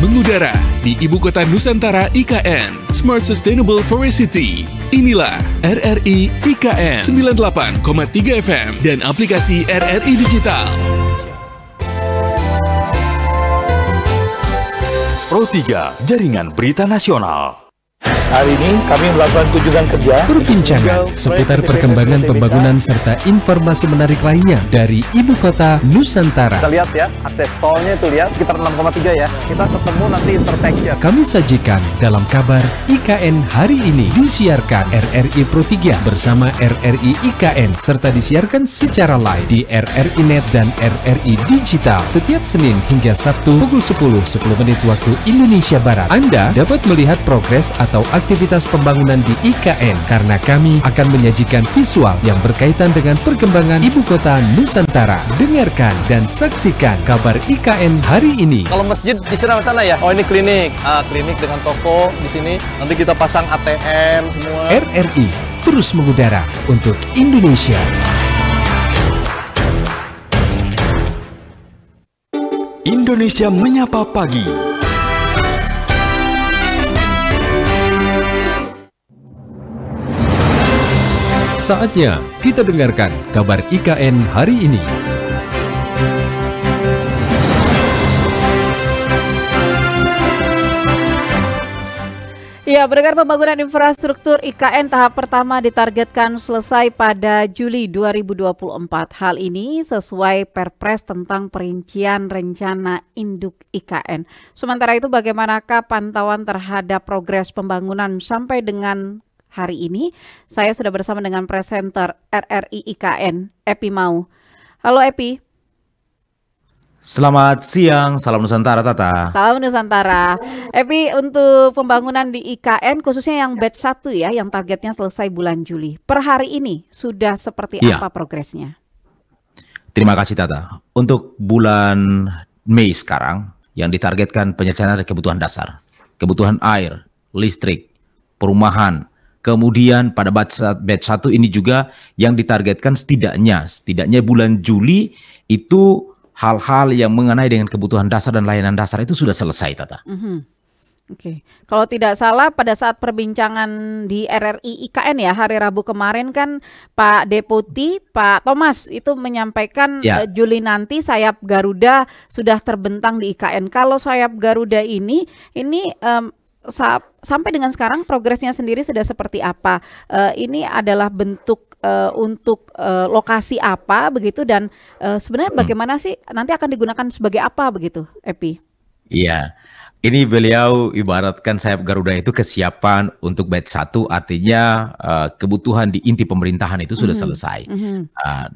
mengudara di Ibu Kota Nusantara IKN, Smart Sustainable Forest City. Inilah RRI IKN 98,3 FM dan aplikasi RRI Digital. Pro 3, Jaringan Berita Nasional. Hari ini kami melakukan kunjungan kerja perbincangan seputar perkembangan pembangunan serta informasi menarik lainnya dari Ibu Kota Nusantara. Kita lihat ya, akses tolnya itu lihat sekitar 6,3 ya. Kita ketemu nanti intersection. Kami sajikan dalam kabar IKN hari ini, disiarkan RRI Pro 3 bersama RRI IKN serta disiarkan secara live di RRI Net dan RRI Digital setiap Senin hingga Sabtu pukul 10 menit waktu Indonesia Barat. Anda dapat melihat progres atau aktivitas pembangunan di IKN karena kami akan menyajikan visual yang berkaitan dengan perkembangan Ibu Kota Nusantara. Dengarkan dan saksikan kabar IKN hari ini. Kalau masjid di sana ya. Oh, ini klinik. Klinik dengan toko di sini. Nanti kita pasang ATM semua. RRI terus mengudara untuk Indonesia. Indonesia Menyapa Pagi. Saatnya kita dengarkan kabar IKN hari ini. Ya, pendengar, pembangunan infrastruktur IKN tahap pertama ditargetkan selesai pada Juli 2024. Hal ini sesuai Perpres tentang perincian rencana induk IKN. Sementara itu, bagaimanakah pantauan terhadap progres pembangunan sampai dengan hari ini? Saya sudah bersama dengan presenter RRI IKN, Epi Mau. Halo Epi. Selamat siang, salam Nusantara Tata. Salam Nusantara. Epi, untuk pembangunan di IKN khususnya yang batch 1 ya, yang targetnya selesai bulan Juli. Per hari ini sudah seperti apa progresnya? Terima kasih Tata. Untuk bulan Mei sekarang yang ditargetkan penyelesaian dari kebutuhan dasar, kebutuhan air, listrik, perumahan. Kemudian pada batch 1 ini juga yang ditargetkan setidaknya bulan Juli itu hal-hal yang mengenai dengan kebutuhan dasar dan layanan dasar itu sudah selesai, Tata. Oke. Kalau tidak salah pada saat perbincangan di RRI IKN ya hari Rabu kemarin kan Pak Deputi, Pak Thomas itu menyampaikan Juli nanti sayap Garuda sudah terbentang di IKN. Kalau sayap Garuda ini sampai dengan sekarang progresnya sendiri sudah seperti apa? Ini adalah bentuk untuk lokasi apa begitu dan sebenarnya bagaimana sih nanti akan digunakan sebagai apa begitu, Epi? Iya, ini beliau ibaratkan sayap Garuda itu kesiapan untuk batch 1, artinya kebutuhan di inti pemerintahan itu sudah selesai.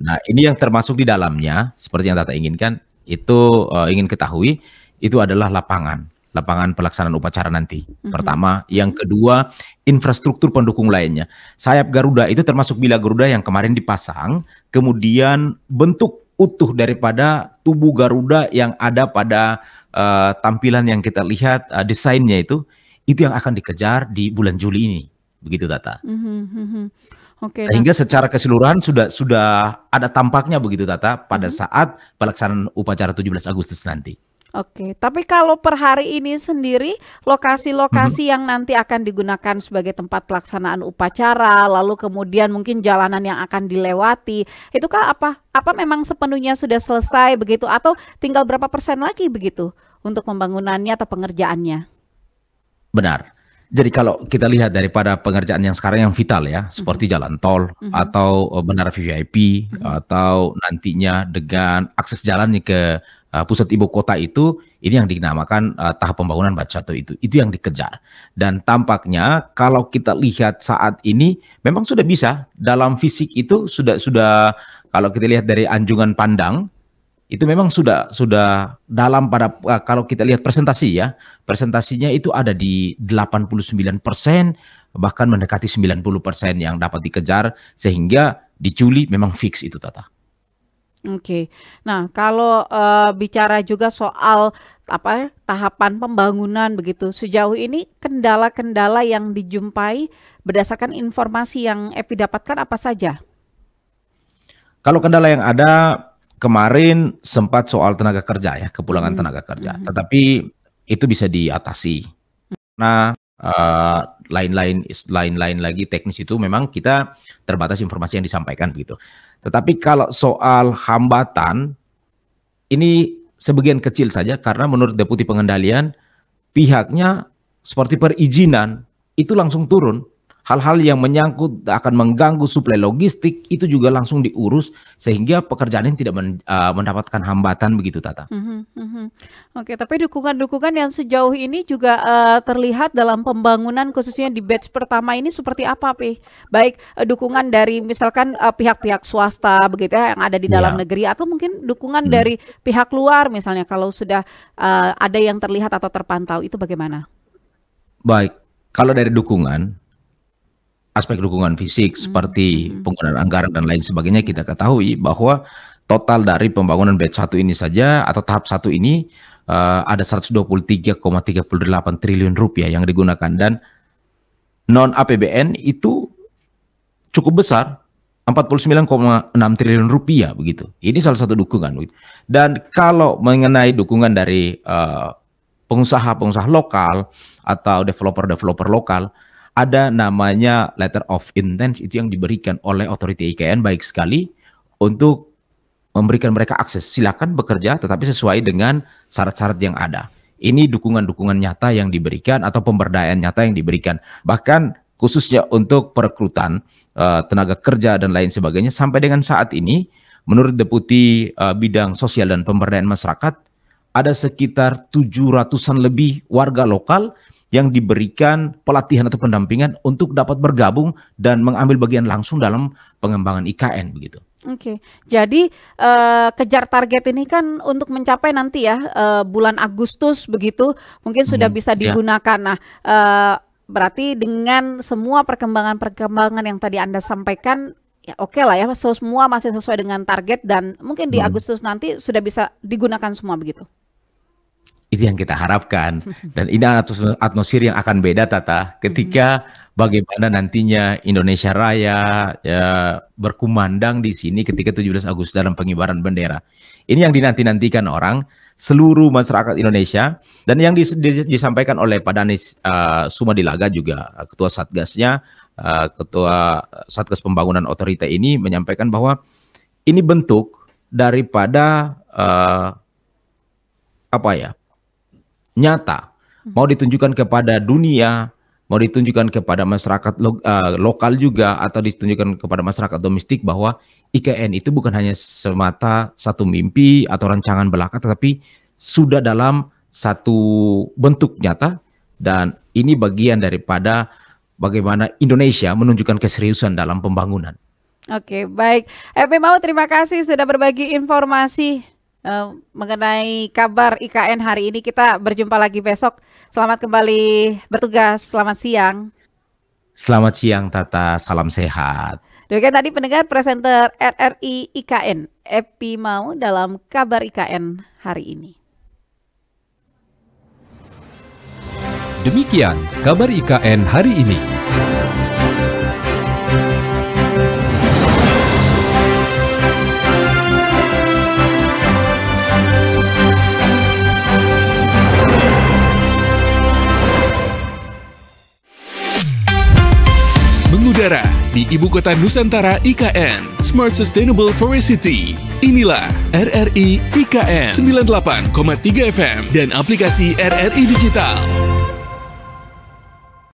Nah, ini yang termasuk di dalamnya seperti yang Tata inginkan itu ingin ketahui itu adalah lapangan pelaksanaan upacara nanti. Pertama, yang kedua, infrastruktur pendukung lainnya. Sayap Garuda itu termasuk bila Garuda yang kemarin dipasang, kemudian bentuk utuh daripada tubuh Garuda yang ada pada tampilan yang kita lihat, desainnya itu yang akan dikejar di bulan Juli ini. Begitu, Tata. Sehingga secara keseluruhan sudah ada tampaknya begitu, Tata, pada saat pelaksanaan upacara 17 Agustus nanti. Oke, tapi kalau per hari ini sendiri lokasi-lokasi yang nanti akan digunakan sebagai tempat pelaksanaan upacara, lalu kemudian mungkin jalanan yang akan dilewati, itukah apa memang sepenuhnya sudah selesai begitu atau tinggal berapa persen lagi begitu untuk pembangunannya atau pengerjaannya? Benar. Jadi kalau kita lihat daripada pengerjaan yang sekarang yang vital ya, seperti jalan tol atau bandara VIP atau nantinya dengan akses jalannya ke pusat ibu kota ini yang dinamakan tahap pembangunan batch 1 itu yang dikejar. Dan tampaknya kalau kita lihat saat ini memang sudah bisa dalam fisik itu sudah kalau kita lihat dari anjungan pandang itu memang sudah dalam pada kalau kita lihat presentasinya itu ada di 89%, bahkan mendekati 90% yang dapat dikejar sehingga di Juli memang fix itu, Tata. Oke. Nah, kalau bicara juga soal tahapan pembangunan begitu, sejauh ini kendala-kendala yang dijumpai berdasarkan informasi yang Epi dapatkan apa saja? Kalau kendala yang ada kemarin sempat soal tenaga kerja ya, kepulangan tenaga kerja. Tetapi itu bisa diatasi. Nah, lain-lain lagi teknis itu memang kita terbatas informasi yang disampaikan begitu. Tetapi kalau soal hambatan, ini sebagian kecil saja karena menurut Deputi Pengendalian, pihaknya seperti perizinan itu langsung turun. Hal-hal yang menyangkut akan mengganggu suplai logistik itu juga langsung diurus sehingga pekerjaan ini tidak mendapatkan hambatan begitu, Tata. Oke, tapi dukungan-dukungan yang sejauh ini juga terlihat dalam pembangunan khususnya di batch pertama ini seperti apa, Pi? Baik dukungan dari misalkan pihak-pihak swasta begitu ya yang ada di dalam negeri atau mungkin dukungan dari pihak luar misalnya kalau sudah ada yang terlihat atau terpantau itu bagaimana? Baik, kalau dari dukungan, aspek dukungan fisik seperti penggunaan anggaran dan lain sebagainya kita ketahui bahwa total dari pembangunan batch 1 ini saja atau tahap 1 ini ada 123,38 triliun rupiah yang digunakan dan non APBN itu cukup besar 49,6 triliun rupiah begitu. Ini salah satu dukungan. Dan kalau mengenai dukungan dari pengusaha-pengusaha lokal atau developer-developer lokal, ada namanya letter of intent itu yang diberikan oleh otoriti IKN baik sekali untuk memberikan mereka akses. Silakan bekerja tetapi sesuai dengan syarat-syarat yang ada. Ini dukungan-dukungan nyata yang diberikan atau pemberdayaan nyata yang diberikan. Bahkan khususnya untuk perekrutan tenaga kerja dan lain sebagainya sampai dengan saat ini menurut Deputi Bidang Sosial dan Pemberdayaan Masyarakat ada sekitar 700-an lebih warga lokal yang diberikan pelatihan atau pendampingan untuk dapat bergabung dan mengambil bagian langsung dalam pengembangan IKN begitu. Oke, jadi kejar target ini kan untuk mencapai nanti ya bulan Agustus begitu mungkin sudah bisa digunakan. Nah, berarti dengan semua perkembangan yang tadi Anda sampaikan ya oke lah ya, semua masih sesuai dengan target dan mungkin di Agustus nanti sudah bisa digunakan semua begitu. Itu yang kita harapkan. Dan ini atmosfer yang akan beda, Tata, ketika bagaimana nantinya Indonesia Raya ya, berkumandang di sini ketika 17 Agustus dalam pengibaran bendera. Ini yang dinanti-nantikan orang, seluruh masyarakat Indonesia, dan yang disampaikan oleh Pak Danis Sumadilaga juga, Ketua Satgasnya, Ketua Satgas Pembangunan Otorita ini menyampaikan bahwa ini bentuk daripada nyata, mau ditunjukkan kepada dunia, mau ditunjukkan kepada masyarakat lokal juga, atau ditunjukkan kepada masyarakat domestik bahwa IKN itu bukan hanya semata satu mimpi atau rancangan belaka, tetapi sudah dalam satu bentuk nyata, dan ini bagian daripada bagaimana Indonesia menunjukkan keseriusan dalam pembangunan. Oke, baik. Epi Mau, terima kasih sudah berbagi informasi mengenai kabar IKN hari ini. Kita berjumpa lagi besok. Selamat kembali bertugas. Selamat siang. Selamat siang, Tata. Salam sehat. Demikian tadi pendengar presenter RRI IKN Epi Mau dalam kabar IKN hari ini. Demikian kabar IKN hari ini. Mengudara di Ibu Kota Nusantara IKN, Smart Sustainable Forest City. Inilah RRI IKN 98,3 FM dan aplikasi RRI Digital.